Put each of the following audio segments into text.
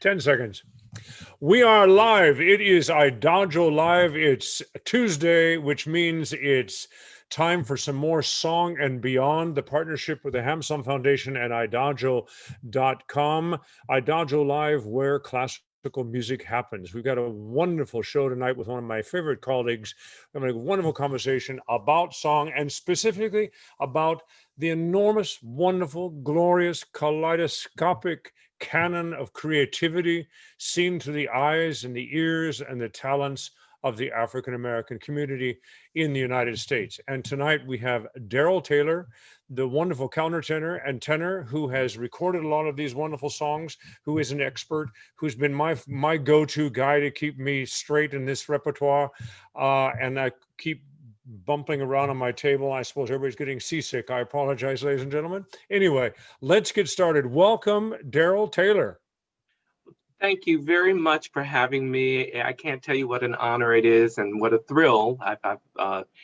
10 seconds. We are live. It is IDAGIO Live. It's Tuesday, which means it's time for some more Song and Beyond, the partnership with the Hampsong Foundation and IDAGIO.com. IDAGIO Live, where classical music happens. We've got a wonderful show tonight with one of my favorite colleagues. We're having a wonderful conversation about song and specifically about the enormous, wonderful, glorious, kaleidoscopic canon of creativity seen through the eyes and the ears and the talents of the African-American community in the United States. And tonight we have Darryl Taylor, the wonderful countertenor and tenor who has recorded a lot of these wonderful songs, who is an expert, who's been my go-to guy to keep me straight in this repertoire. And I keep bumping around on my table. I suppose everybody's getting seasick. I apologize, ladies and gentlemen. Anyway, let's get started. Welcome, Darryl Taylor. Thank you very much for having me. I can't tell you what an honor it is and what a thrill.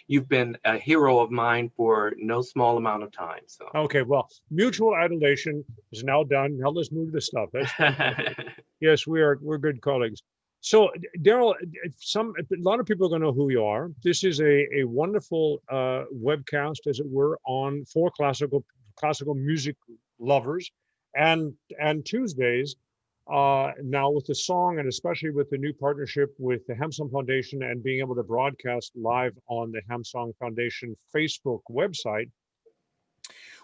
You've been a hero of mine for no small amount of time. So okay, well, mutual adulation is now done. Now let's move to stuff. Yes, we're good colleagues. So, Darryl, a lot of people are going to know who you are. This is a wonderful webcast, as it were, for classical music lovers, and Tuesdays. Now with the song, and especially with the new partnership with the Hampsong Foundation and being able to broadcast live on the Hampsong Foundation Facebook website,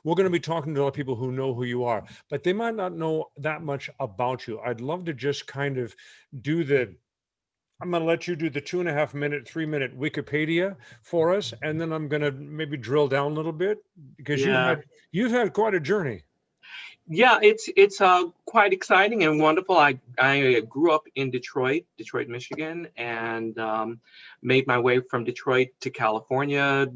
we're going to be talking to a lot of people who know who you are, but they might not know that much about you. I'd love to just kind of I'm going to let you do the 2.5 minute, 3 minute Wikipedia for us. And then I'm going to maybe drill down a little bit because you've had quite a journey. Yeah, it's quite exciting and wonderful. I grew up in Detroit, Michigan, and made my way from Detroit to California,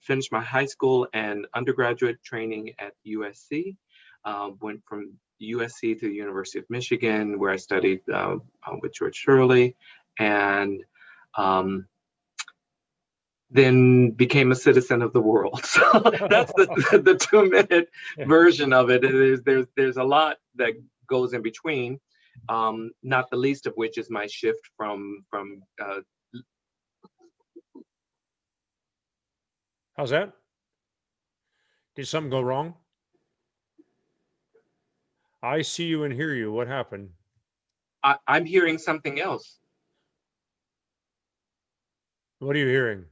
finished my high school and undergraduate training at USC, went from USC to the University of Michigan, where I studied with George Shirley, and then became a citizen of the world. So that's the 2-minute version of it. There's a lot that goes in between, not the least of which is my shift from How's that? Did something go wrong? I see you and hear you. What happened? I'm hearing something else. What are you hearing?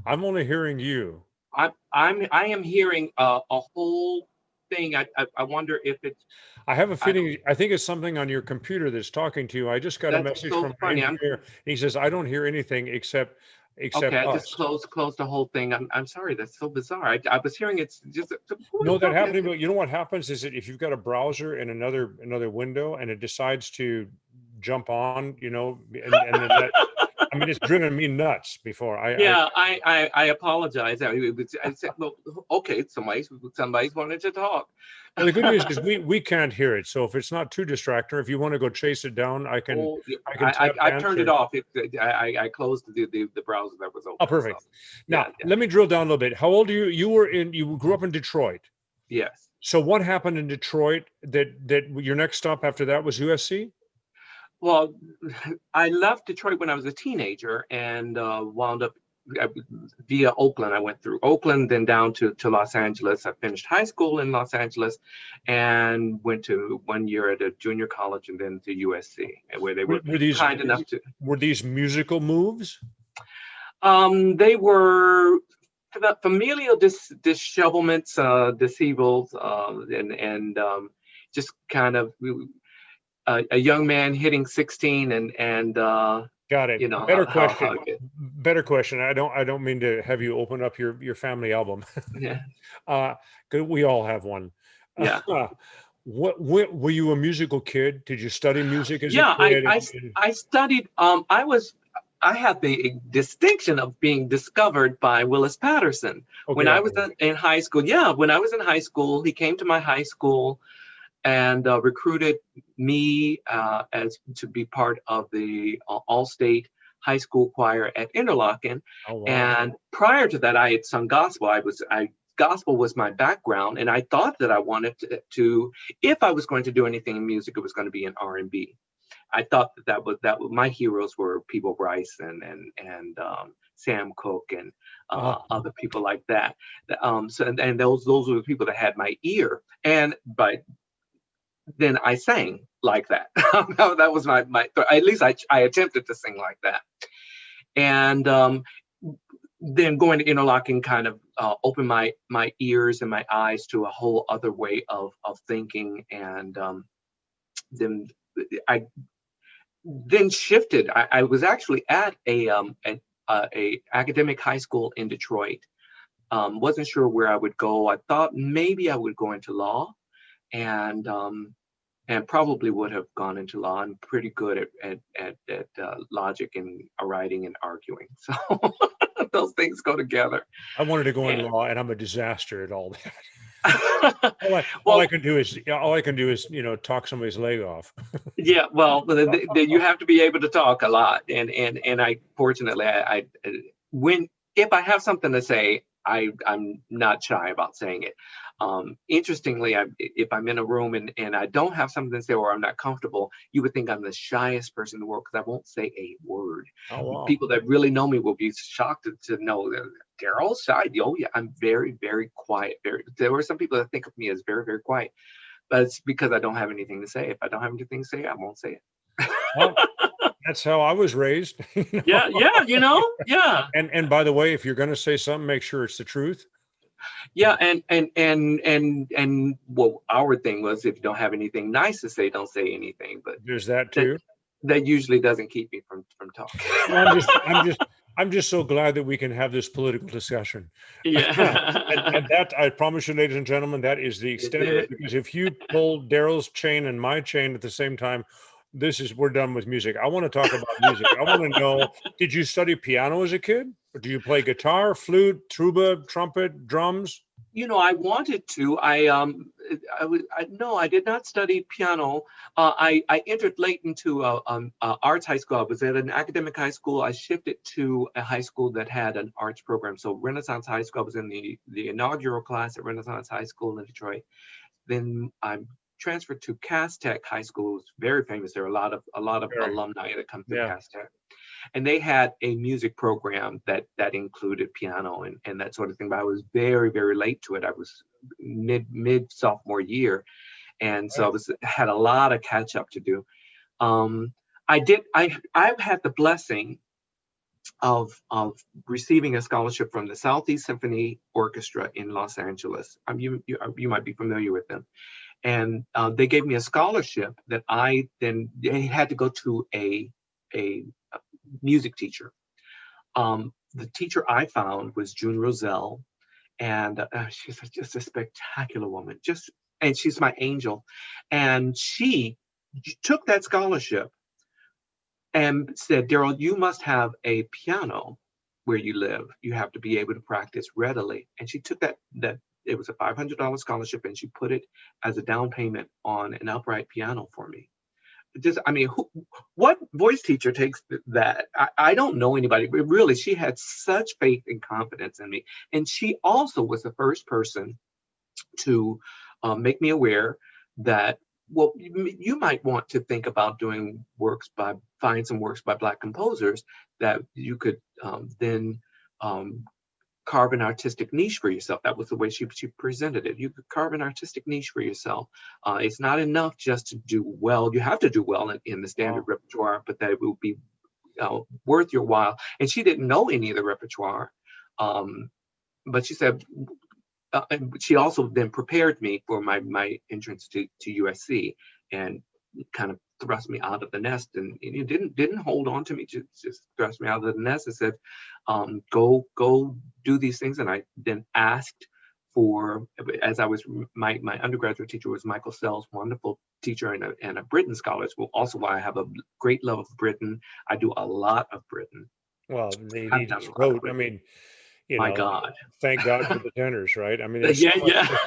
I'm only hearing you. I am hearing a whole thing. I wonder if it's. I have a feeling. I think it's something on your computer that's talking to you. I just got a message from an engineer. He says I don't hear anything except okay, I us. just closed the whole thing. I'm sorry. That's so bizarre. I was hearing it's just. No, that happening. But you know what happens is that if you've got a browser in another window and it decides to jump on, and then that. I mean, it's driven me nuts before. I apologize. I said, well, okay, somebody's wanted to talk. Well, the good news is we can't hear it. So if it's not too distracting, if you want to go chase it down, I can. I turned it off. I closed the browser that was open. Oh, perfect. So, now let me drill down a little bit. How old are you? You grew up in Detroit. Yes. So what happened in Detroit that your next stop after that was USC? Well, I left Detroit when I was a teenager and wound up via Oakland. I went through Oakland, then down to Los Angeles. I finished high school in Los Angeles and went to 1 year at a junior college and then to USC, where they were kind enough to. Were these musical moves? They were familial dishevelments, deceivals, and just kind of. A young man hitting 16 and got it. Better question. I don't mean to have you open up your family album. Yeah. We all have one. Yeah. What were you a musical kid? Did you study music as a kid? I studied. I had the distinction of being discovered by Willis Patterson when I was in high school. Yeah, when I was in high school, he came to my high school and recruited me as to be part of the all-state high school choir at Interlochen. Oh, wow. And prior to that, I had sung gospel. I gospel was my background, and I thought that I wanted to, if I was going to do anything in music, it was going to be in R&B. I thought that was my heroes were Peebo Bryce and Sam Cooke and other people like that. So and those were the people that had my ear. But then I sang like that. That was my at least I attempted to sing like that. And then going to interlocking kind of opened my ears and my eyes to a whole other way of thinking. And then I shifted. I was actually at a academic high school in Detroit. Wasn't sure where I would go. I thought maybe I would go into law, and probably would have gone into law. I'm pretty good at logic and writing and arguing. So those things go together. I wanted to go in law, and I'm a disaster at all that. all I can do is talk somebody's leg off. Yeah, well, you have to be able to talk a lot, and I fortunately if I have something to say, I'm not shy about saying it. Interestingly, if I'm in a room and I don't have something to say or I'm not comfortable, you would think I'm the shyest person in the world because I won't say a word. Oh, wow. People that really know me will be shocked to know that Darryl shy. Oh yeah, I'm very, very quiet. There were some people that think of me as very, very quiet, but it's because I don't have anything to say. If I don't have anything to say, I won't say it. Well, that's how I was raised. Yeah. Yeah. And by the way, if you're going to say something, make sure it's the truth. Yeah, and well, our thing was if you don't have anything nice to say, don't say anything. But there's that too. That usually doesn't keep me from talking. I'm just so glad that we can have this political discussion. Yeah. and that, I promise you, ladies and gentlemen, that is the extent of it. Because if you pull Darryl's chain and my chain at the same time, we're done with music. I want to talk about music. I want to know, did you study piano as a kid? Or do you play guitar, flute, tuba, trumpet, drums? I wanted to. No, I did not study piano. I entered late into arts high school. I was at an academic high school. I shifted to a high school that had an arts program. So Renaissance High School, I was in the inaugural class at Renaissance High School in Detroit. Then I transferred to Cass Tech High School. It's very famous. There are a lot of alumni that come through Cass Tech. And they had a music program that included piano and that sort of thing. But I was very, very late to it. I was mid sophomore year. And so I had a lot of catch up to do. I've had the blessing of receiving a scholarship from the Southeast Symphony Orchestra in Los Angeles. You might be familiar with them. And they gave me a scholarship that they had to go to a music teacher. The teacher I found was June Roselle, and she's just a spectacular woman. And she's my angel. And she took that scholarship and said, Darryl, you must have a piano where you live. You have to be able to practice readily. And she took that it was a $500 scholarship, and she put it as a down payment on an upright piano for me. What voice teacher takes that? I don't know anybody, but really, she had such faith and confidence in me. And she also was the first person to make me aware that, well, you might want to think about doing find some works by Black composers that you could then carve an artistic niche for yourself. That was the way she presented it. You could carve an artistic niche for yourself. It's not enough just to do well. You have to do well in the standard repertoire, but that it will be worth your while. And she didn't know any of the repertoire, but she said, she also then prepared me for my entrance to USC and kind of thrust me out of the nest, and it didn't hold on to me, just thrust me out of the nest and said, go do these things. And I then asked for, as I was, my undergraduate teacher was Michael Sells, wonderful teacher and a Britain scholar. Well, also why I have a great love of Britain. I do a lot of Britain. Well, he just wrote, my God. Thank God for the tenors, right? There's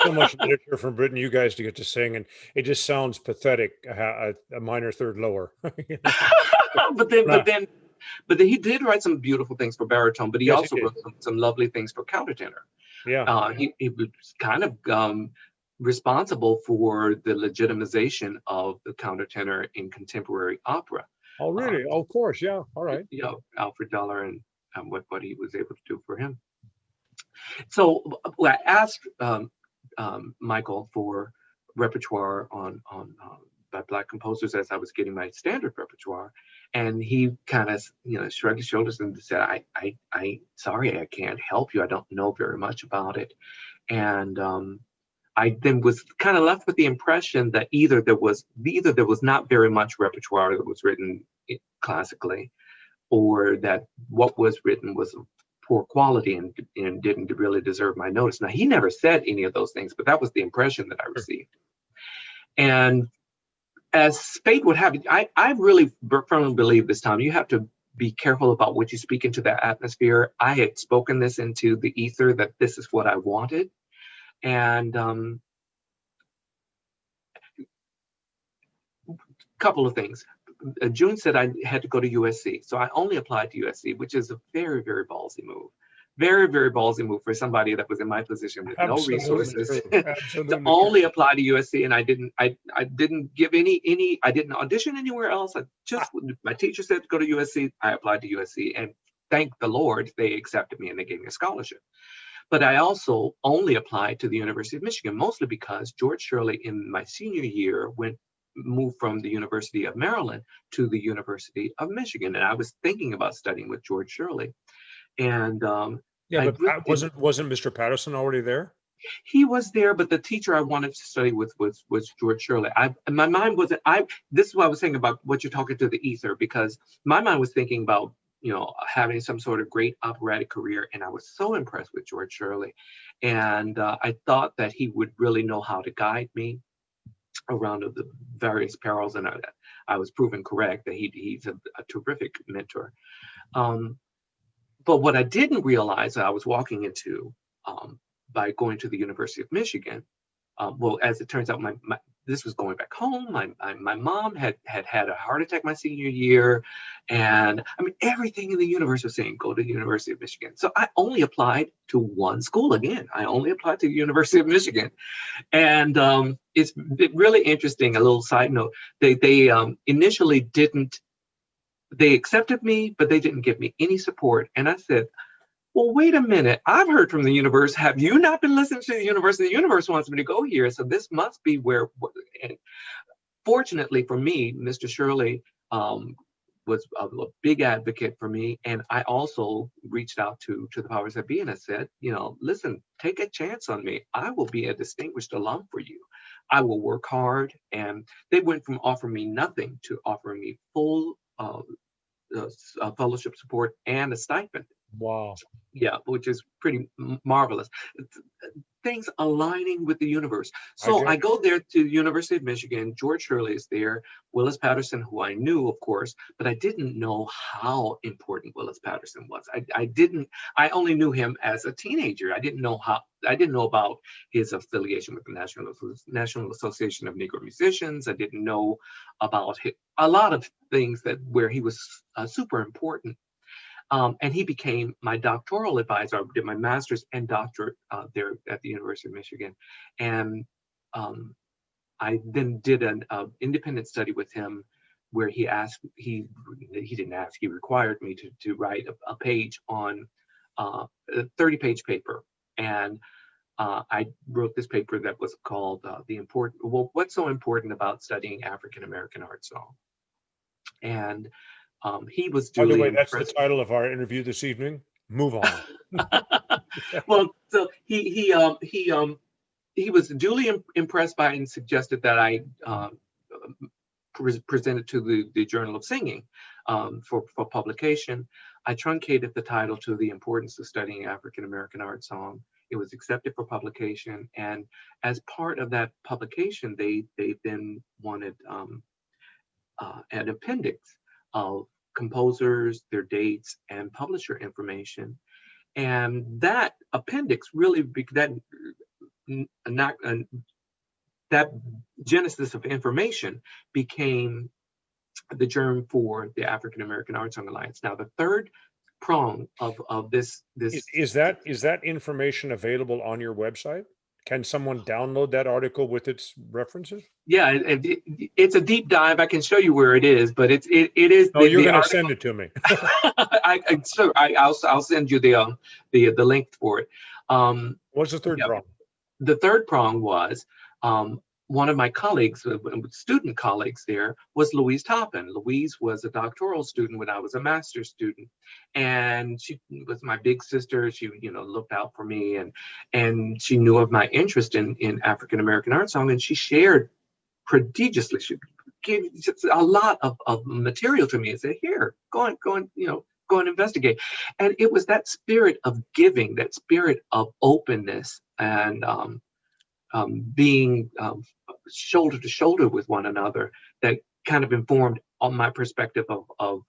so much literature from Britain you guys to get to sing, and it just sounds pathetic, a minor third lower. But then But he did write some beautiful things for baritone, but he Yes, also he did. wrote some lovely things for countertenor. Yeah. He was kind of responsible for the legitimization of the countertenor in contemporary opera. Oh, really? Oh, of course. Yeah. All right. You know, Alfred Dollar and what he was able to do for him. So I asked Michael for repertoire on by Black composers as I was getting my standard repertoire, and he kind of shrugged his shoulders and said, "I sorry, I can't help you. I don't know very much about it." And I then was kind of left with the impression that either there was not very much repertoire that was written classically, or that what was written was of poor quality and didn't really deserve my notice. Now, he never said any of those things, but that was the impression that I received. And as fate would have it, I really firmly believe this time you have to be careful about what you speak into that atmosphere. I had spoken this into the ether that this is what I wanted. And couple of things. June said I had to go to USC. So I only applied to USC, which is a very, very ballsy move. Very, very ballsy move for somebody that was in my position with no resources to only apply to USC. And I didn't give I didn't audition anywhere else. My teacher said to go to USC. I applied to USC, and thank the Lord, they accepted me and they gave me a scholarship. But I also only applied to the University of Michigan, mostly because George Shirley in my senior year moved from the University of Maryland to the University of Michigan. And I was thinking about studying with George Shirley. And yeah, but wasn't Mr. Patterson already there? He was there, but the teacher I wanted to study with was George Shirley. My mind wasn't, this is what I was saying about what you're talking to the ether, because my mind was thinking about, having some sort of great operatic career. And I was so impressed with George Shirley. And I thought that he would really know how to guide me around the various perils, and I was proven correct that he's a terrific mentor. But what I didn't realize that I was walking into by going to the University of Michigan, well, as it turns out, this was going back home. My mom had a heart attack my senior year, and I mean everything in the universe was saying go to the University of Michigan. So I only applied to one school again. I only applied to the University of Michigan, and it's really interesting. A little side note: they initially didn't. They accepted me, but they didn't give me any support. And I said, well, wait a minute. I've heard from the universe. Have you not been listening to the universe? The universe wants me to go here. So this must be where. And fortunately for me, Mr. Shirley was a big advocate for me. And I also reached out to the powers that be, and I said, listen, take a chance on me. I will be a distinguished alum for you. I will work hard. And they went from offering me nothing to offering me full fellowship support and a stipend. Wow. Yeah, which is pretty marvelous. Things aligning with the universe. So I go there to the University of Michigan. George Shirley is there. Willis Patterson, who I knew, of course, but I didn't know how important Willis Patterson was. I only knew him as a teenager. I didn't know about his affiliation with the National Association of Negro Musicians. I didn't know about a lot of things where he was super important. And he became my doctoral advisor. I did my master's and doctorate there at the University of Michigan. And I then did an independent study with him where he didn't ask, he required me to write a page on a 30-page paper. And I wrote this paper that was called What's So Important About Studying African American Art Song? And he was duly By the way, that's the title of our interview this evening. Move on. Well, so he was duly impressed by it and suggested that I present it to the Journal of Singing for publication. I truncated the title to The Importance of Studying African American Art Song. It was accepted for publication, and as part of that publication, they then wanted an appendix of composers, their dates, and publisher information. And that appendix really, that genesis of information became the germ for the African American Art Song Alliance. Now, the third prong of this is that information available on your website? Can someone download that article with its references? Yeah, it's a deep dive. I can show you where it is, but it is. Oh, you're going to send it to me. I'll send you the link for it. What's the third prong? The third prong was one of my colleagues, student colleagues there, was Louise Toppin. Louise was a doctoral student when I was a master's student, and she was my big sister. She, looked out for me, and she knew of my interest in African American art song, and she shared prodigiously. She gave just a lot of material to me and said, "Here, go and investigate." And it was that spirit of giving, that spirit of openness, and being shoulder to shoulder with one another that kind of informed on my perspective of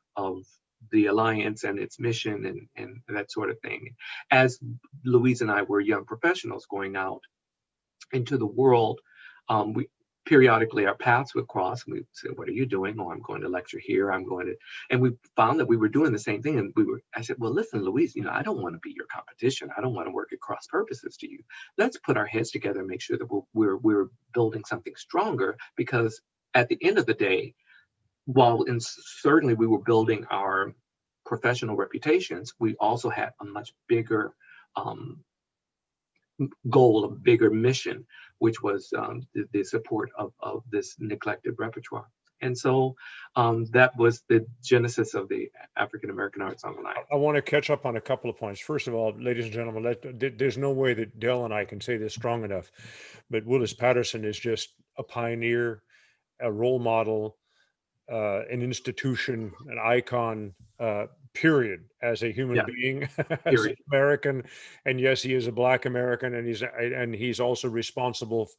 the Alliance and its mission and that sort of thing. As Louise and I were young professionals going out into the world, we periodically our paths would cross, and we'd say, "What are you doing?" "Oh, I'm going to lecture here. I'm going to," and we found that we were doing the same thing. And I said, "Well, listen, Louise, I don't want to be your competition. I don't want to work at cross purposes to you. Let's put our heads together and make sure that we're building something stronger, because at the end of the day, while certainly we were building our professional reputations, we also had a much bigger goal, a bigger mission, which was the support of this neglected repertoire." And so that was the genesis of the African American Art Song Alliance. I want to catch up on a couple of points. First of all, ladies and gentlemen, there's no way that Del and I can say this strong enough, but Willis Patterson is just a pioneer, a role model, an institution, an icon, period, as a human being, as an American. And yes, he is a Black American, and he's also responsible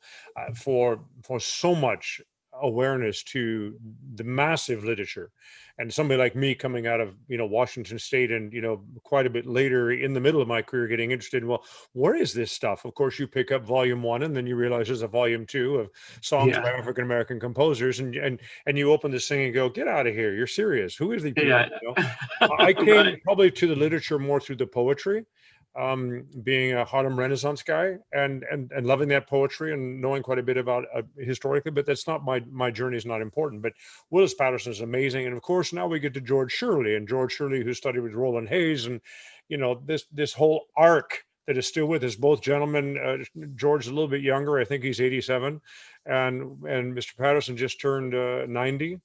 for so much awareness to the massive literature. And somebody like me coming out of Washington State, and quite a bit later in the middle of my career getting interested in, well, where is this stuff? Of course, you pick up volume 1, and then you realize there's a volume 2 of songs by African American composers, and you open this thing and go, "Get out of here, you're serious. Who is the people?" I came probably to the literature more through the poetry, being a Harlem Renaissance guy, and loving that poetry and knowing quite a bit about historically, but that's not my journey is not important. But Willis Patterson is amazing. And of course, now we get to George Shirley, who studied with Roland Hayes, and this whole arc that is still with us. Both gentlemen, George is a little bit younger, I think he's 87, and Mr. Patterson just turned 90.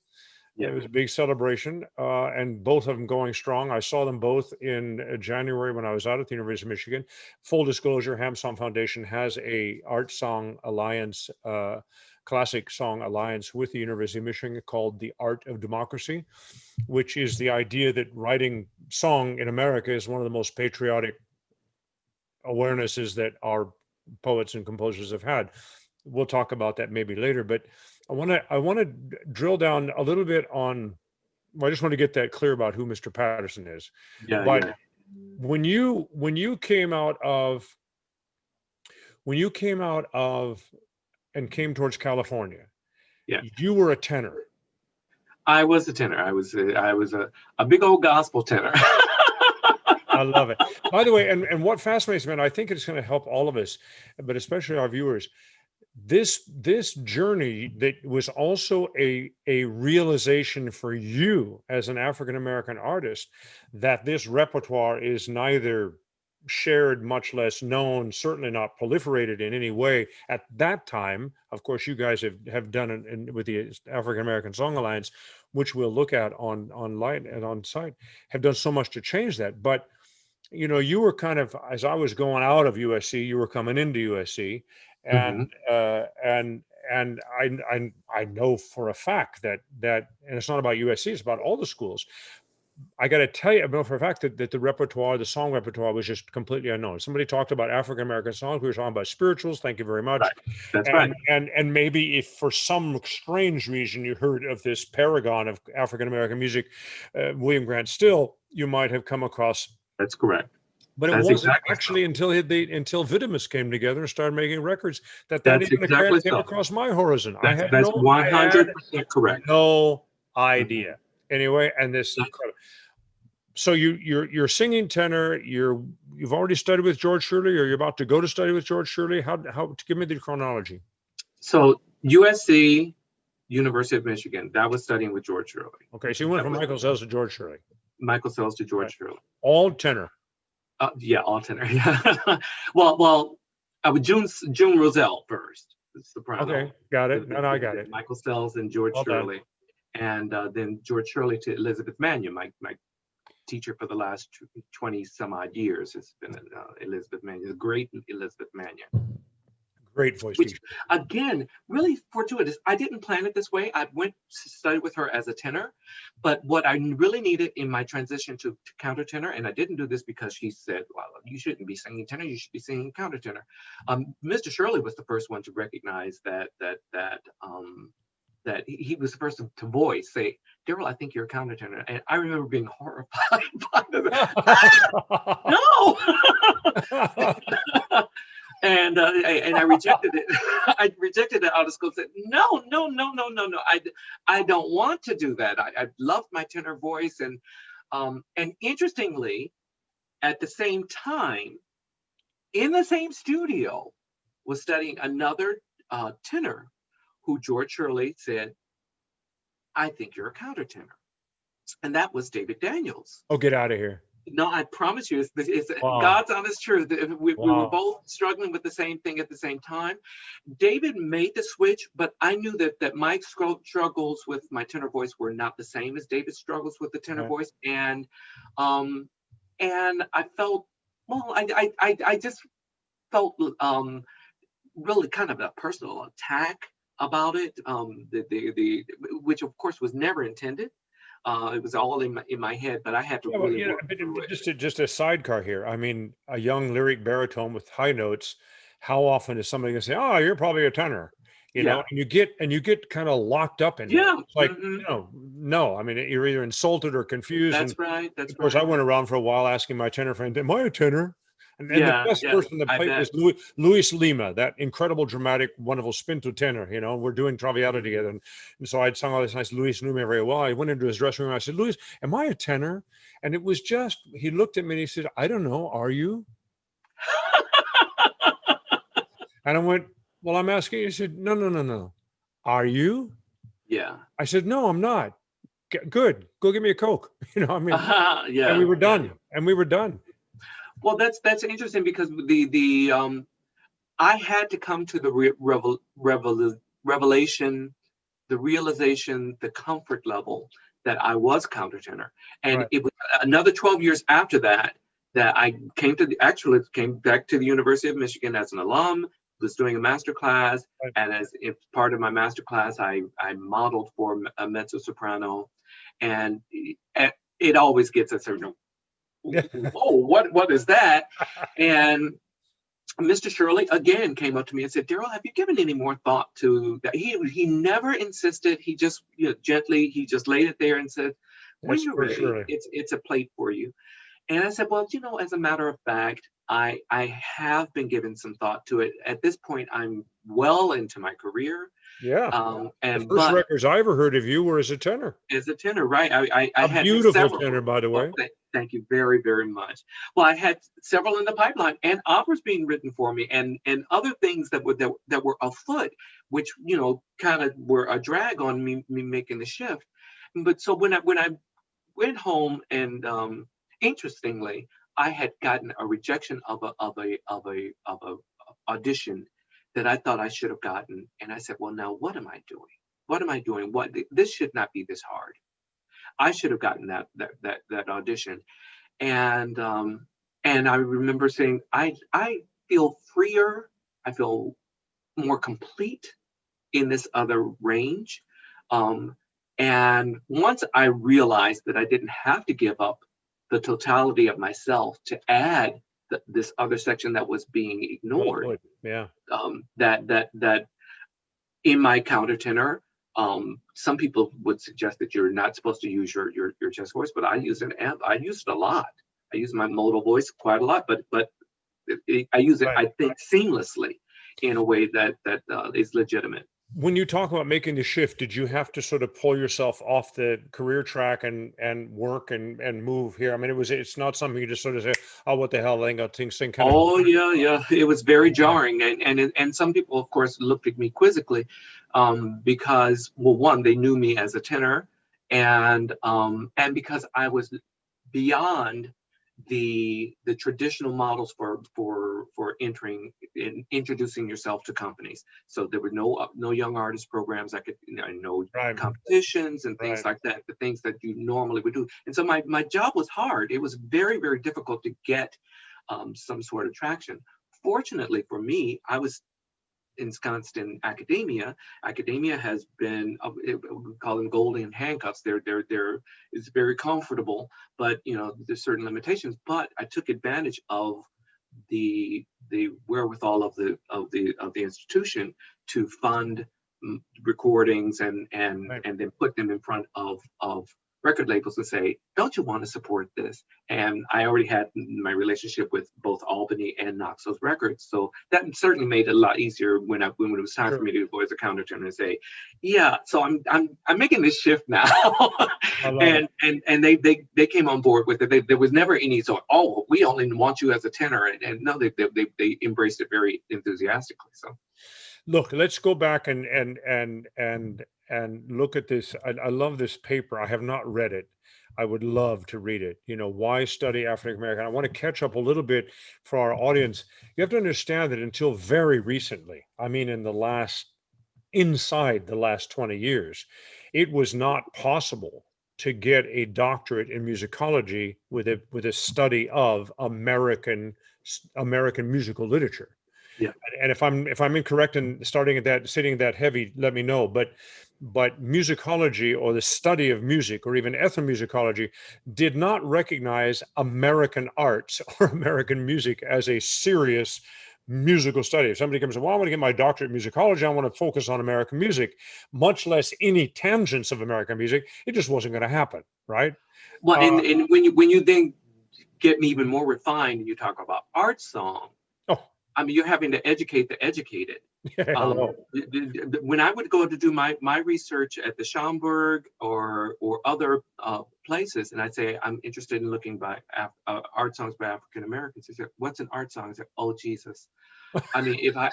It was a big celebration, and both of them going strong. I saw them both in January when I was out at the University of Michigan. Full disclosure, Hampsong Foundation has a Art Song Alliance, classic song alliance with the University of Michigan called the Art of Democracy, which is the idea that writing song in America is one of the most patriotic awarenesses that our poets and composers have had. We'll talk about that maybe later, but I want to drill down a little bit on. Well, I just want to get that clear about who Mr. Patterson is. When you came out of and came towards California, you were a tenor. I was a tenor. I was a big old gospel tenor. I love it. By the way, and what fascinates me, and I think it's going to help all of us, but especially our viewers, this journey that was also a realization for you as an African American artist, that this repertoire is neither shared, much less known, certainly not proliferated in any way at that time. Of course, you guys have done it with the African American Song Alliance, which we'll look at online and on site, have done so much to change that. But you were kind of, as I was going out of USC, you were coming into USC. And and I know for a fact that and it's not about USC, it's about all the schools. I got to tell you, I know for a fact that the repertoire, the song repertoire, was just completely unknown. Somebody talked about African American songs. We were talking about spirituals. Thank you very much. Right. That's right. And maybe if for some strange reason you heard of this paragon of African American music, William Grant Still, you might have come across. That's correct. But it wasn't actually until Vitamus came together and started making records that even came across my horizon. That's 100% correct. No idea. Anyway, and this incredible. So you're singing tenor. You've already studied with George Shirley, or you're about to go to study with George Shirley. How give me the chronology. So USC, University of Michigan, that was studying with George Shirley. Okay, so you went from Michael Sells to George Shirley. Michael Sells to George Shirley. All tenor. Yeah, all tenor. Yeah. well, I would June Roselle first. The soprano. Okay, got it. And I got it. Michael Sells and George Shirley, and then George Shirley to Elizabeth Mannion, my teacher for the last 20 some odd years has been Elizabeth Mannion, the great Elizabeth Mannion. Great voice Which, teacher. again, really fortuitous. I didn't plan it this way. I went to study with her as a tenor, but what I really needed in my transition to countertenor, and I didn't do this because she said, well, you shouldn't be singing tenor, you should be singing countertenor. Mr. Shirley was the first one to recognize that he was the first to voice, say, Darryl, I think you're a countertenor. And I remember being horrified by that. No! And I rejected it. I rejected it out of school. Said, no. I don't want to do that. I loved my tenor voice. And interestingly, at the same time, in the same studio, was studying another tenor who George Shirley said, I think you're a countertenor. And that was David Daniels. Oh, get out of here. No, I promise you, it's Wow. God's honest truth. We were both struggling with the same thing at the same time. David made the switch, but I knew that my struggles with my tenor voice were not the same as David's struggles with the tenor voice. And I felt, well, I just felt really kind of a personal attack about it, which of course was never intended. It was all in my head, but I had to really work through it. Just a sidecar here. I mean, a young lyric baritone with high notes. How often is somebody gonna say, "Oh, you're probably a tenor," you know? And you get kind of locked up in it. It's like, no. I mean, you're either insulted or confused. That's right. That's of course, right. I went around for a while asking my tenor friend, "Am I a tenor?" And the best person that played was Luis Lima, that incredible, dramatic, wonderful spinto tenor. You know, we're doing Traviata together. And so I'd sung all this nice Luis Lima very well. I went into his dressing room and I said, Luis, am I a tenor? And it was just, he looked at me and he said, I don't know. Are you? And I went, well, I'm asking you. He said, no. Are you? Yeah. I said, no, I'm not. Good. Go get me a Coke. You know, I mean, and we were done. And we were done. Well, that's interesting because I had to come to the revelation, the realization, the comfort level that I was countertenor, and it was another 12 years after that I came back to the University of Michigan as an alum, was doing a master class, and as part of my master class, I modeled for a mezzo soprano, and it always gets a certain. Oh, what is that? And Mr. Shirley again came up to me and said, Darryl, have you given any more thought to that? He never insisted. He just gently, he just laid it there and said, when you're ready, it's a plate for you. And I said, well, as a matter of fact, I have been given some thought to it. At this point, I'm well into my career. Yeah. And the first records I ever heard of you were as a tenor. As a tenor, right? I had beautiful several. Tenor, by the way. Thank you very, very much. Well, I had several in the pipeline, and operas being written for me, and other things that were afoot, which kind of were a drag on me making the shift. But so when I went home, and interestingly, I had gotten a rejection of a audition that I thought I should have gotten, and I said, well, now what am I doing? What am I doing? This should not be this hard. I should have gotten that audition, and I remember saying, I feel freer, I feel more complete in this other range, and once I realized that I didn't have to give up the totality of myself to add this other section that was being ignored. That in my countertenor. Some people would suggest that you're not supposed to use your chest voice, but I use I use it a lot. I use my modal voice quite a lot, but I use it, I think, seamlessly in a way that is legitimate. When you talk about making the shift, did you have to sort of pull yourself off the career track and work and move here? I mean, it's not something you just sort of say, oh, what the hell, I ain't got things kind of. Oh yeah, yeah. It was very jarring, and some people, of course, looked at me quizzically, because, well, one, they knew me as a tenor, and because I was beyond the traditional models for entering and introducing yourself to companies. So there were no young artist programs. I could, no Right. competitions and things Right. like that, the things that you normally would do. And so my job was hard. It was very, very difficult to get some sort of traction. Fortunately for me, I was ensconced in academia. Academia has been, we call them golden handcuffs. It's very comfortable, but there's certain limitations. But I took advantage of the wherewithal of the institution to fund recordings and Right. then put them in front of record labels and say, don't you want to support this? And I already had my relationship with both Albany and Knoxville Records, so that certainly made it a lot easier when it was time Sure. for me to go as a countertenor and say, yeah, so I'm making this shift now. I love it. and they came on board with it. There was never any sort, oh, we only want you as a tenor, and no, they embraced it very enthusiastically. So Look, let's go back and look at this. I love this paper. I have not read it. I would love to read it. Why study African American? I want to catch up a little bit for our audience. You have to understand that until very recently, I mean, inside the last 20 years, it was not possible to get a doctorate in musicology with a study of American musical literature. yeah. And if I'm incorrect in sitting that heavy, let me know. But musicology, or the study of music, or even ethnomusicology, did not recognize American arts or American music as a serious musical study. If somebody comes and, well, I want to get my doctorate in musicology, I want to focus on American music, much less any tangents of American music, it just wasn't going to happen, right? Well, and when you then get me even more refined, and you talk about art song, Oh, I mean, you're having to educate the educated. hello. When I would go to do my research at the Schomburg or other places, and I'd say I'm interested in looking by art songs by African Americans, they say, "What's an art song?" I say, "Oh Jesus." I mean, if I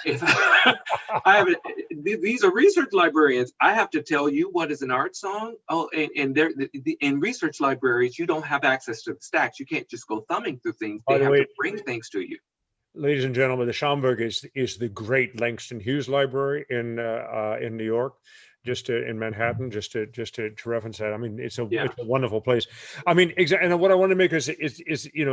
have these are research librarians. I have to tell you what is an art song. Oh, and in research libraries, you don't have access to the stacks. You can't just go thumbing through things. By They the have way, to bring things to you. ladies and gentlemen, the Schomburg is the great Langston Hughes Library in New York, in Manhattan, just to reference that. I mean, it's a wonderful place. I mean, exactly. And what I want to make is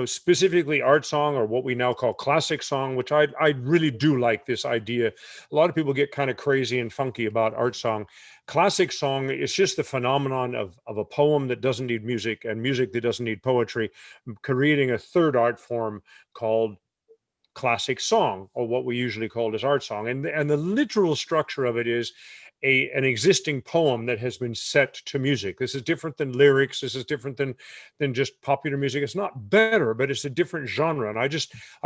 specifically art song, or what we now call classic song, which I really do like this idea. A lot of people get kind of crazy and funky about art song. Classic song is just the phenomenon of a poem that doesn't need music, and music that doesn't need poetry, creating a third art form called classic song, or what we usually call as art song. And the literal structure of it is an existing poem that has been set to music. This is different than lyrics. This is different than just popular music. It's not better, but it's a different genre. And I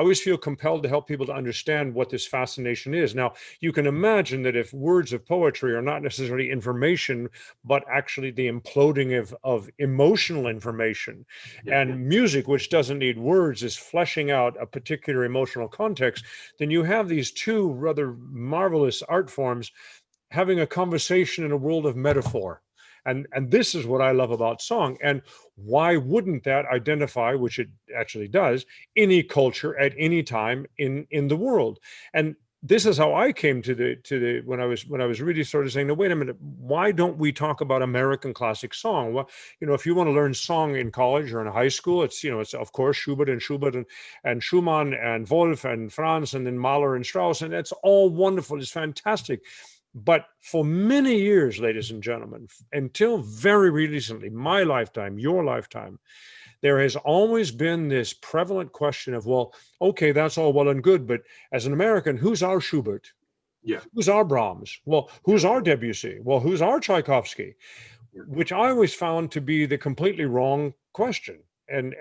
always feel compelled to help people to understand what this fascination is. Now, you can imagine that if words of poetry are not necessarily information, but actually the imploding of emotional information, and music, which doesn't need words, is fleshing out a particular emotional context, then you have these two rather marvelous art forms having a conversation in a world of metaphor. And this is what I love about song. And why wouldn't that identify, which it actually does, any culture at any time in the world? And this is how I came to the when I was really sort of saying, no, wait a minute, why don't we talk about American classic song? Well, if you want to learn song in college or in high school, it's of course Schubert and Schumann and Wolf and Franz, and then Mahler and Strauss, and it's all wonderful. It's fantastic. But for many years, ladies and gentlemen, until very recently, my lifetime, your lifetime, there has always been this prevalent question of, well, okay, that's all well and good, but as an American, who's our Schubert? Yeah. Who's our Brahms? Well, who's our Debussy? Well, who's our Tchaikovsky? Which I always found to be the completely wrong question. And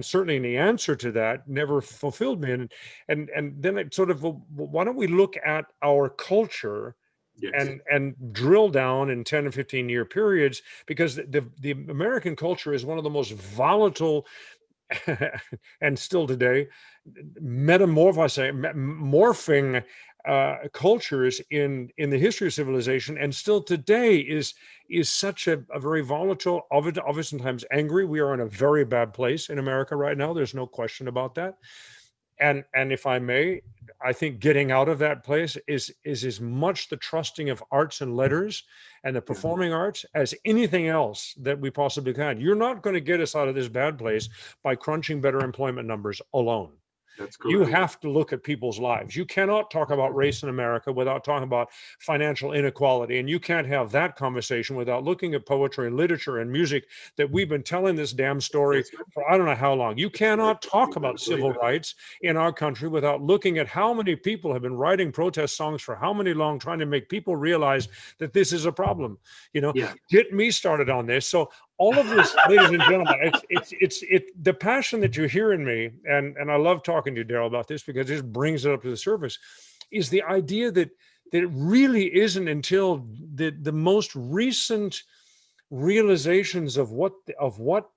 certainly the answer to that never fulfilled me. And then it sort of, well, why don't we look at our culture Yes. and drill down in 10 and 15 year periods, because the American culture is one of the most volatile and still today morphing cultures in the history of civilization, and still today is such a very volatile, oftentimes angry. We are in a very bad place in America right now. There's no question about that. And if I may, I think getting out of that place is as much the trusting of arts and letters and the performing arts as anything else that we possibly can. You're not going to get us out of this bad place by crunching better employment numbers alone. That's You correct. have to look at people's lives. You cannot talk about race in America without talking about financial inequality. And you can't have that conversation without looking at poetry and literature and music that we've been telling this damn story for I don't know how long. You cannot talk about civil rights in our country without looking at how many people have been writing protest songs for how many long, trying to make people realize that this is a problem. Get me started on this. So all of this, ladies and gentlemen, it's the passion that you hear in me, and I love talking to you, Darryl, about this, because it just brings it up to the surface, is the idea that it really isn't until the most recent realizations of what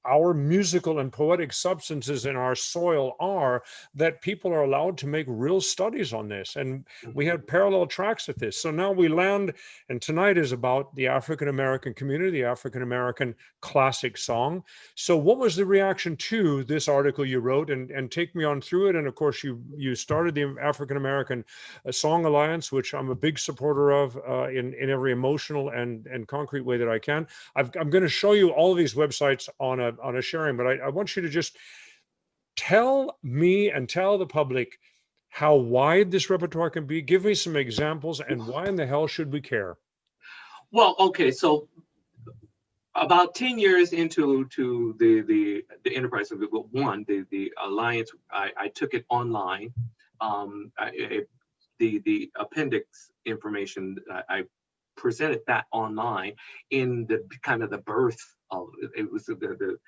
our musical and poetic substances in our soil are, that people are allowed to make real studies on this. And we had parallel tracks at this. So now we land, and tonight is about the African-American community, the African-American classic song. So what was the reaction to this article you wrote? And take me on through it. And of course, you started the African-American Song Alliance, which I'm a big supporter of in every emotional and concrete way that I can. I'm going to show you all of these websites on a sharing, but I want you to just tell me and tell the public how wide this repertoire can be. Give me some examples, and why in the hell should we care? Well, okay, so about 10 years into the enterprise of the alliance, I took it online. The appendix information, I presented that online in the kind of the birth of it. Was the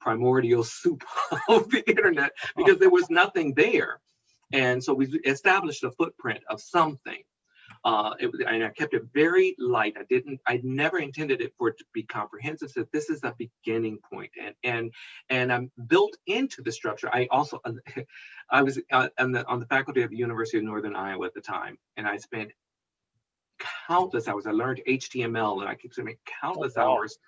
primordial soup of the internet, because there was nothing there, and so we established a footprint of something. And I kept it very light. I never intended it for it to be comprehensive. So this is a beginning point, and I'm built into the structure. I also I was on the faculty of the University of Northern Iowa at the time, and I spent countless hours. I learned HTML, and I keep spending countless hours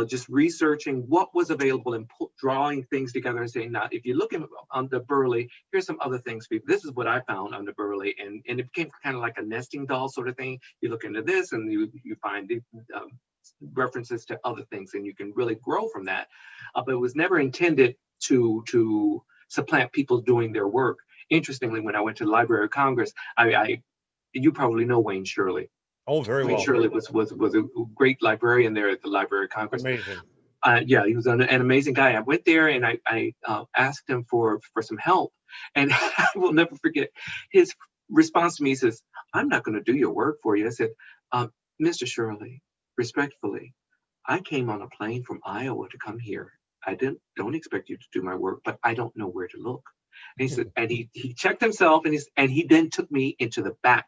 just researching what was available and drawing things together and saying, now, if you look under Burley, here's some other things. This is what I found under Burley, and it became kind of like a nesting doll sort of thing. You look into this, and you find references to other things, and you can really grow from that. But it was never intended to supplant people doing their work. Interestingly, when I went to the Library of Congress, you probably know Wayne Shirley. Oh, very well. Wayne Shirley was a great librarian there at the Library of Congress. Amazing. Yeah, he was an amazing guy. I went there and I asked him for some help, and I will never forget his response to me. He says, "I'm not going to do your work for you." I said, "Mr. Shirley, respectfully, I came on a plane from Iowa to come here. I don't expect you to do my work, but I don't know where to look." And he said, and he checked himself, and he then took me into the back.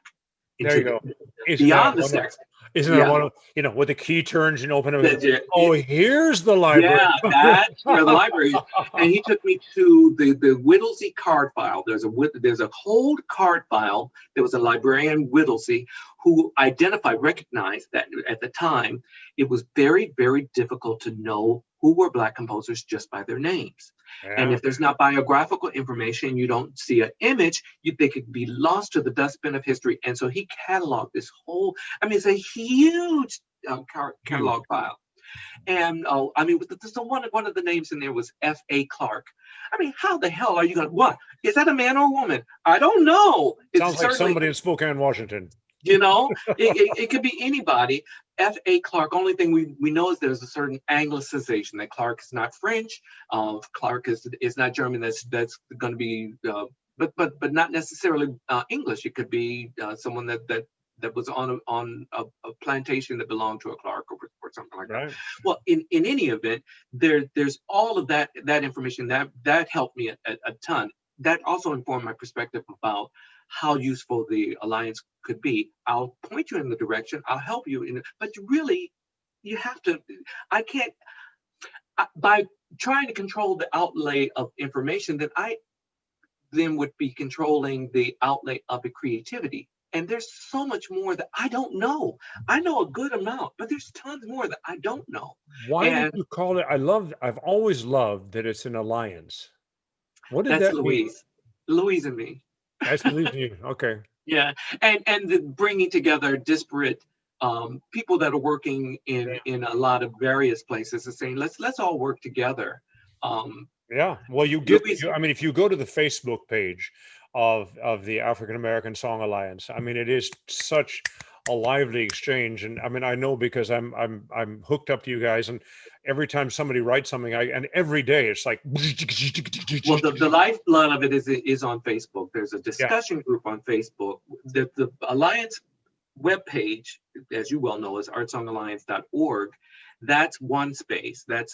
There you go. Beyond the sex. Isn't that one of, with the key turns and open it? Oh, here's the library. Yeah, that's where the library is. And he took me to the Whittlesey card file. There's a cold card file. There was a librarian, Whittlesey, who recognized that at the time, it was very, very difficult to know who were Black composers just by their names. Yeah. And if there's not biographical information, you don't see an image, they could be lost to the dustbin of history. And so he cataloged this whole, it's a huge catalog file. And so one of the names in there was F.A. Clark. How the hell are you going to, what? Is that a man or a woman? I don't know. Sounds like somebody in Spokane, Washington. It could be anybody. F.A. Clark. Only thing we know is there's a certain anglicization, that Clark is not French. Clark is not German. That's going to be, but not necessarily English. It could be someone that was on a plantation that belonged to a Clark or something like that. Well, in any event, there's all of that information that helped me a ton. That also informed my perspective about how useful the alliance could be. I'll point you in the direction. I'll help you in it. But you have to. I can't. By trying to control the outlay of information, that I then would be controlling the outlay of the creativity. And there's so much more that I don't know. I know a good amount, but there's tons more that I don't know. Why did you call it? I've always loved that it's an alliance. What did That's that mean? Louise and me. That's Louise and you. Okay. Yeah, and the bringing together disparate people that are working in a lot of various places and saying let's all work together. Yeah, well, I mean, if you go to the Facebook page of the African American Song Alliance, I mean, it is such a lively exchange, and I mean, I know because I'm hooked up to you guys, and every time somebody writes something, and every day it's like. Well, the lifeblood of it is on Facebook. There's a discussion group on Facebook. The Alliance webpage, as you well know, is artsongalliance.org. That's one space. That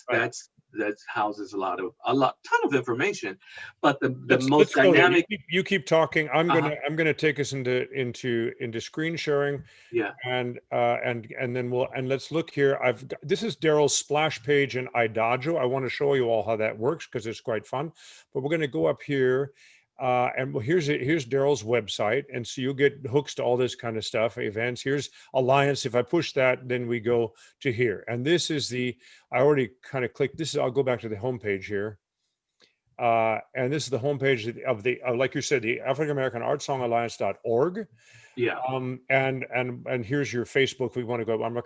houses a ton of information, but the most dynamic. You keep talking. I'm gonna take us into screen sharing. Yeah. And then let's look here. This is Darryl's splash page in IDAGIO. I want to show you all how that works because it's quite fun. But we're going to go up here. And here's Darryl's website, and so you'll get hooks to all this kind of stuff, events. Here's Alliance. If I push that, then we go to here, and this is I already kind of clicked this. I'll go back to the homepage here, and this is the homepage of like you said, the African American Art Song Alliance.org. Yeah. And here's your Facebook. We want to go. I'm not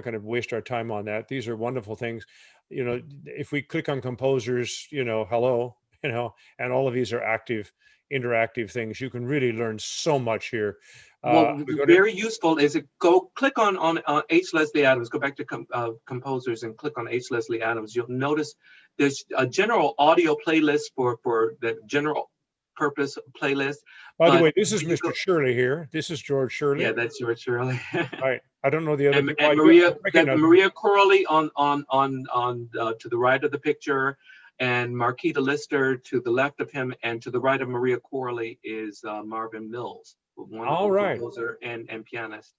gonna waste our time on that. These are wonderful things. You know, if we click on composers, hello. And all of these are active, interactive things. You can really learn so much here. Well, very useful is click on H. Leslie Adams, go back to composers and click on H. Leslie Adams. You'll notice there's a general audio playlist for the general purpose playlist. By the way, this is Mr. Shirley here. This is George Shirley. Yeah, that's George Shirley. Right. I don't know the other. And Maria Corley on to the right of the picture. And Marquita Lister to the left of him, and to the right of Maria Corley is Marvin Mills, composer and pianist.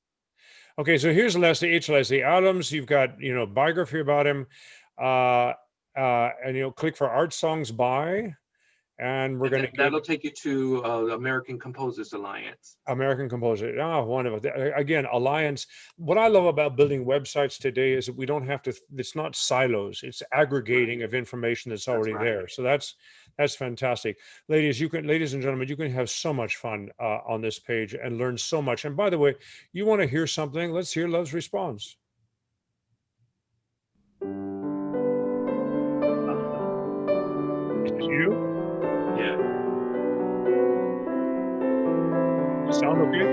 Okay, so here's Leslie Adams. You've got biography about him, and click for art songs by, and we're going to. That'll take you to American Composers Alliance. American Composer. Wonderful. Again, Alliance. What I love about building websites today is that we don't have to. It's not silos. It's aggregating of information that's already there. So that's fantastic, ladies and gentlemen. You can have so much fun on this page and learn so much. And by the way, you want to hear something? Let's hear Love's response. Is it you? Sound okay?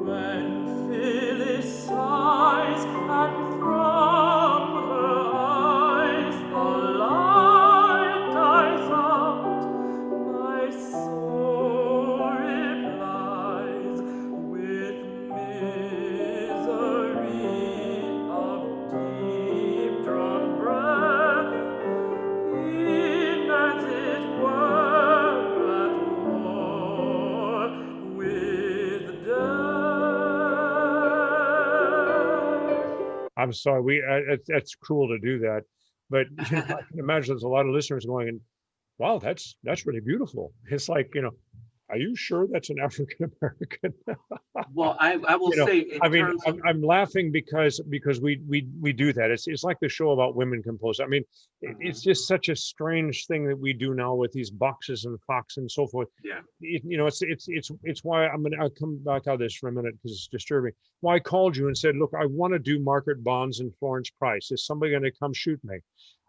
When Phyllis sighs and from her eyes the light dies out, my soul replies with misery of deep drawn breath, in as it were. I'm sorry, that's cruel to do that, but I can imagine there's a lot of listeners going, wow, that's really beautiful. It's like, are you sure that's an African American? Well, I will say. I'm laughing because we do that. It's like the show about women composers. I mean, it's just such a strange thing that we do now with these boxes and Fox and so forth. Yeah. It's why I'll come back out of this for a minute because it's disturbing. Why I called you and said, look, I want to do Margaret Bonds and Florence Price. Is somebody going to come shoot me?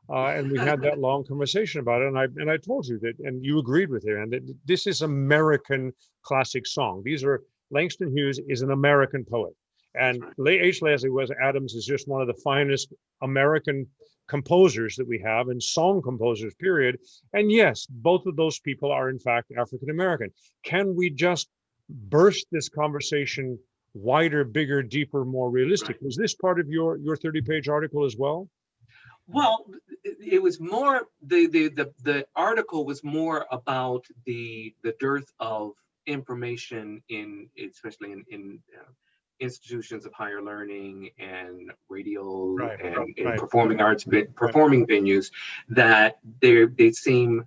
And we had that long conversation about it, and I told you that, and you agreed with it. And that this is American classic song. These are Langston Hughes is an American poet, and H. Leslie Adams is just one of the finest American composers that we have, and song composers, period. And yes, both of those people are in fact African American. Can we just burst this conversation wider, bigger, deeper, more realistic? Was this part of your 30-page article as well? Well, it was more the article was more about the dearth of information especially in institutions of higher learning and radio Right, and right, performing arts right. performing venues, that they seem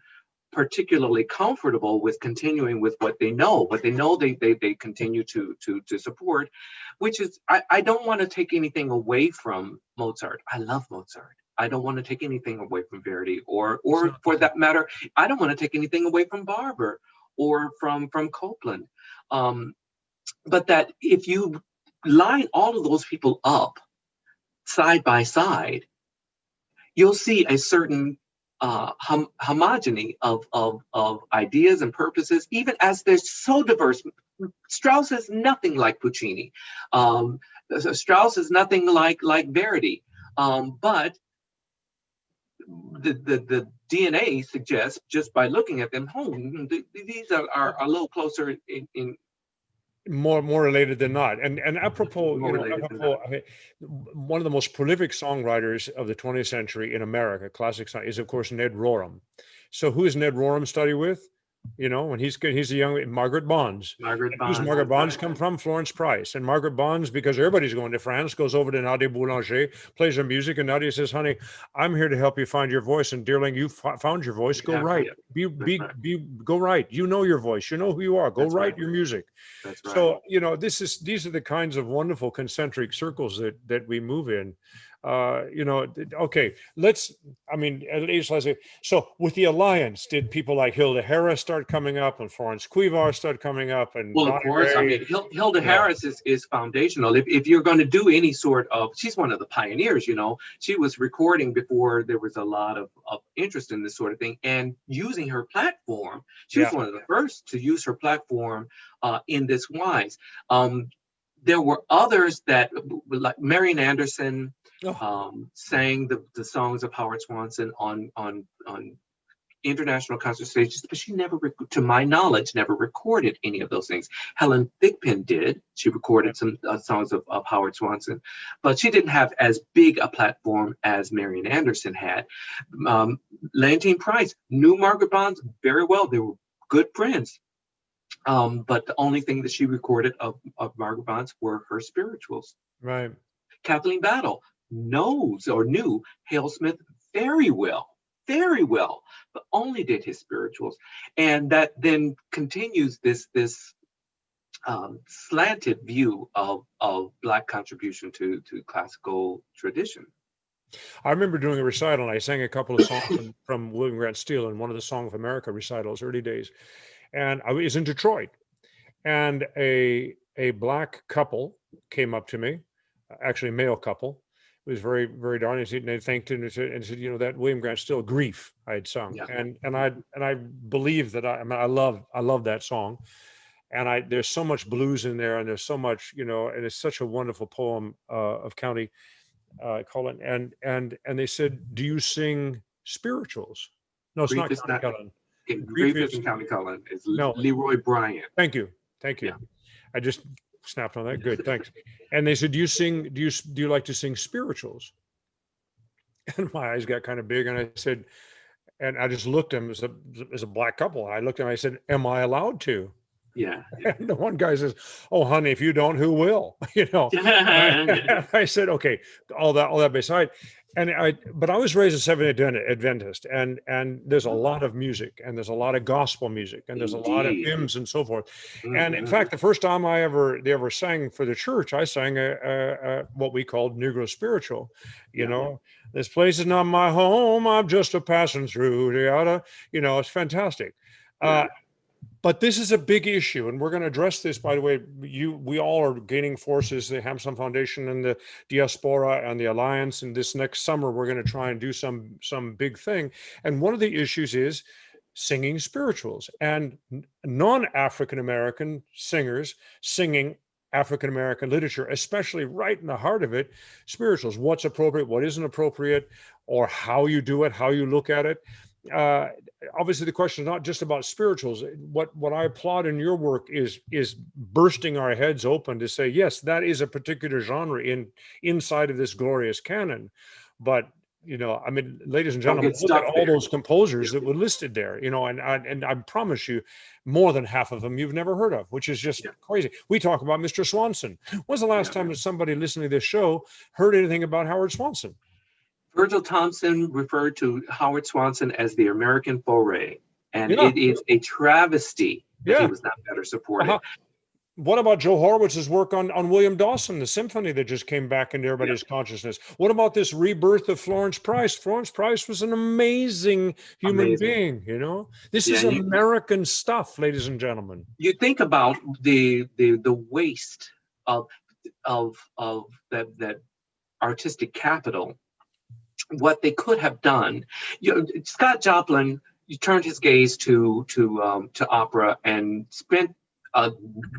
particularly comfortable with continuing with what they know. They continue to support, which is I don't want to take anything away from Mozart. I love Mozart. I don't want to take anything away from Verdi, or for that matter, I don't want to take anything away from Barber or from Copland. But that if you line all of those people up side by side, you'll see a certain homogeny of ideas and purposes, even as they're so diverse. Strauss is nothing like Puccini. Strauss is nothing like Verdi. But the DNA suggests, just by looking at them, these are a little closer in more related than not. And apropos, More related than not. I mean, one of the most prolific songwriters of the 20th century in America, classic song, is of course Ned Rorem. So who is Ned Rorem study with? You know, when he's a young Margaret Bonds. Who's Margaret Bonds come from? Florence Price. And Margaret Bonds, because everybody's going to France, goes over to Nadia Boulanger, plays her music, and Nadia says, "Honey, I'm here to help you find your voice. And dearling, you found your voice. Go right. Go right. You know your voice. You know who you are. Go write your music." That's right. So, you know, these are the kinds of wonderful concentric circles that we move in. You know, okay, at least let's say, so with the Alliance, did people like Hilda Harris start coming up and Florence Cuivar start coming up? And well, of course, I mean, Hilda Harris is foundational. If you're going to do any sort of, she's one of the pioneers, you know, she was recording before there was a lot of interest in this sort of thing, and using her platform, she was one of the first to use her platform in this wise. There were others that, like Marian Anderson, sang the songs of Howard Swanson on international concert stages, but she never, to my knowledge, never recorded any of those things. Helen Thigpen did. She recorded some songs of Howard Swanson, but she didn't have as big a platform as Marian Anderson had. Leontine Price knew Margaret Bonds very well. They were good friends. But the only thing that she recorded of Margaret Bonds were her spirituals. Right. Kathleen Battle knew Hale Smith very well, but only did his spirituals. And that then continues this slanted view of Black contribution to classical tradition. I remember doing a recital, and I sang a couple of songs from William Grant Steele in one of the Song of America recitals, early days. And I was in Detroit, and a Black couple came up to me, actually a male couple. It was very, very darn. And they thanked him and said, you know, that William Grant Still Grief I had sung, and I believe that I love that song, and there's so much blues in there, and there's so much, you know, and it's such a wonderful poem of County Cullen, and they said, "Do you sing spirituals?" No, it's not County Cullen. Grief is in County Cullen. It's Leroy Bryant. Thank you. Yeah. I just snapped on that. Good, thanks. And they said, "Do you like to sing spirituals?" And my eyes got kind of big, and I said, and I just looked at him as a Black couple. I looked at him, I said, "Am I allowed to?" Yeah. And the one guy says, "Oh, honey, if you don't, who will?" You know. And I said, "Okay, all that beside." But I was raised a Seventh Adventist, and there's a lot of music, and there's a lot of gospel music, and there's a lot of hymns and so forth. And in fact, the first time they ever sang for the church, I sang a what we called Negro spiritual. You know, "This place is not my home. I'm just a passing through." You know, it's fantastic. But this is a big issue, and we're going to address this. By the way, we all are gaining forces, the Hampsong Foundation and the Diaspora and the Alliance. And this next summer, we're going to try and do some big thing. And one of the issues is singing spirituals and non-African American singers singing African American literature, especially right in the heart of it, spirituals. What's appropriate, what isn't appropriate, or how you do it, how you look at it. Obviously the question is not just about spirituals. What I applaud in your work is bursting our heads open to say, yes, that is a particular genre inside of this glorious canon, but You know, I mean, ladies and Don't gentlemen, get look at stuck all there. those composers that were listed there, you know, and I promise you, more than half of them you've never heard of, which is just Yeah. crazy. We talk about Mr. Swanson. When's the last Yeah. time that somebody listening to this show heard anything about Howard Swanson? Virgil Thompson referred to Howard Swanson as the American foray, and Yeah. it is a travesty that he Yeah. was not better supported. Uh-huh. What about Joe Horowitz's work on William Dawson, the symphony that just came back into everybody's consciousness? What about this rebirth of Florence Price? Florence Price was an amazing human Amazing. being, you know? This Yeah, is American stuff, ladies and gentlemen. You think about the waste of that artistic capital, what they could have done. You know, Scott Joplin, he turned his gaze to opera and spent a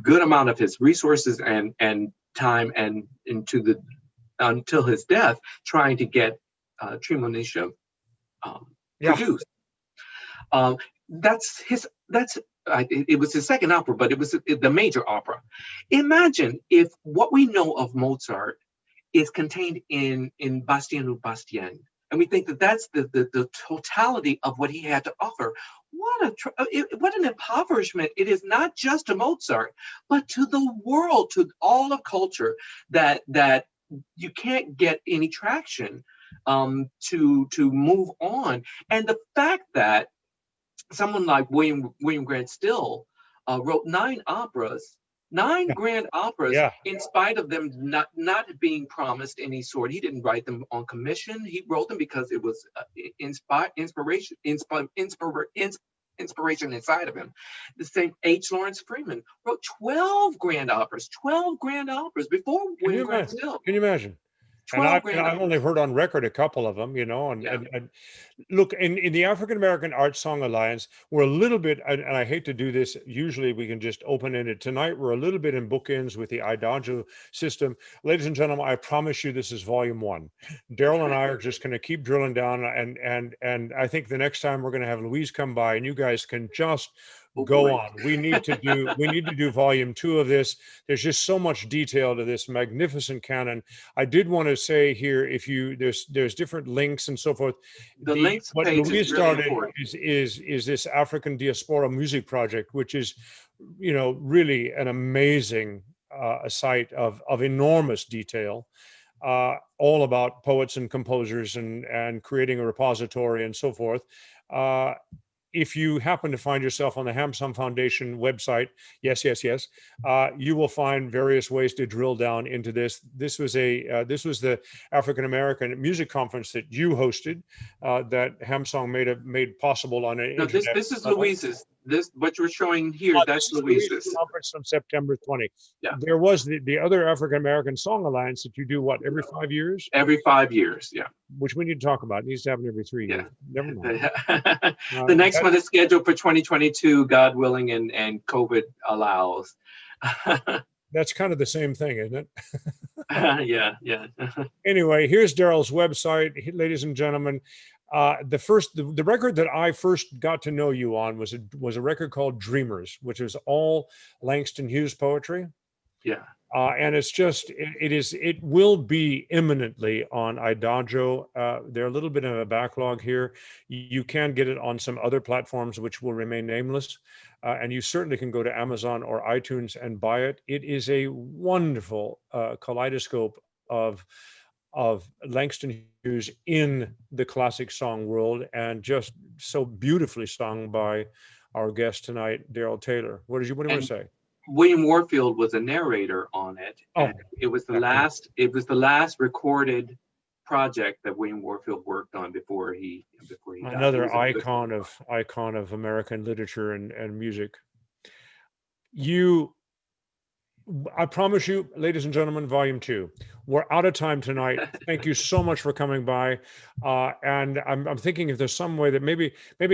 good amount of his resources and time and until his death trying to get Tremonisha produced. It was his second opera, but it was the major opera. Imagine if what we know of Mozart is contained in Bastien ou Bastien, and we think that that's the totality of what he had to offer. What an impoverishment it is, not just to Mozart, but to the world, to all of culture, that you can't get any traction to move on. And the fact that someone like William Grant Still wrote 9 operas, 9 grand operas, in spite of them not being promised any sort. He didn't write them on commission. He wrote them because it was inspiration inside of him. The same H. Lawrence Freeman wrote 12 grand operas before William Grant Still. Can you imagine? And I've only heard on record a couple of them, you know, and look, in the African American Art Song Alliance, we're a little bit, and I hate to do this, usually we can just open in it. Tonight, we're a little bit in bookends with the IDAGIO system. Ladies and gentlemen, I promise you this is volume 1. Darryl and I are just going to keep drilling down, and I think the next time we're going to have Louise come by and you guys can just go on. We need to do volume 2 of this. There's just so much detail to this magnificent canon. I did want to say here, if you there's different links and so forth. The links what page Louise is really started important. is this African Diaspora Music Project, which is, you know, really an amazing site of enormous detail. All about poets and composers and creating a repository and so forth. If you happen to find yourself on the Hampsong Foundation website, yes, you will find various ways to drill down into this. This was the African American Music Conference that you hosted, that Hampsong made possible on an internet. This is Louise's. This what you're showing here. That's Louise's conference from September 20. Yeah. There was the other African American Song Alliance that you do every 5 years? Every 5 years, yeah. Which we need to talk about. It needs to happen every 3 years. Never mind. The next one is scheduled for 2022, God willing, and COVID allows. That's kind of the same thing, isn't it? Yeah. Anyway, here's Darryl's website, ladies and gentlemen. The record that I first got to know you on was a record called Dreamers, which is all Langston Hughes poetry. Yeah. And it's just, it will be imminently on IDAGIO. They're a little bit of a backlog here. You can get it on some other platforms, which will remain nameless. And you certainly can go to Amazon or iTunes and buy it. It is a wonderful kaleidoscope of Langston Hughes in the classic song world, and just so beautifully sung by our guest tonight, Darryl Taylor. What do you want to say? William Warfield was a narrator on it. And it was the last recorded project that William Warfield worked on before he died. Another icon of American literature and music. I promise you, ladies and gentlemen, volume 2. We're out of time tonight. Thank you so much for coming by. And I'm thinking if there's some way that maybe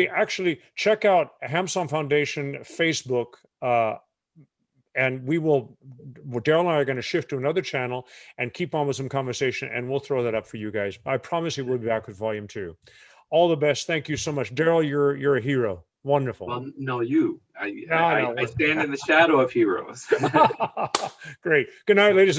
actually check out Hampsong Foundation Facebook, and Darryl and I are going to shift to another channel and keep on with some conversation, and we'll throw that up for you guys. I promise you we'll be back with volume 2. All the best. Thank you so much. Darryl, you're a hero. Wonderful. Well, no, you. I stand in the shadow of heroes. Great. Good night, ladies and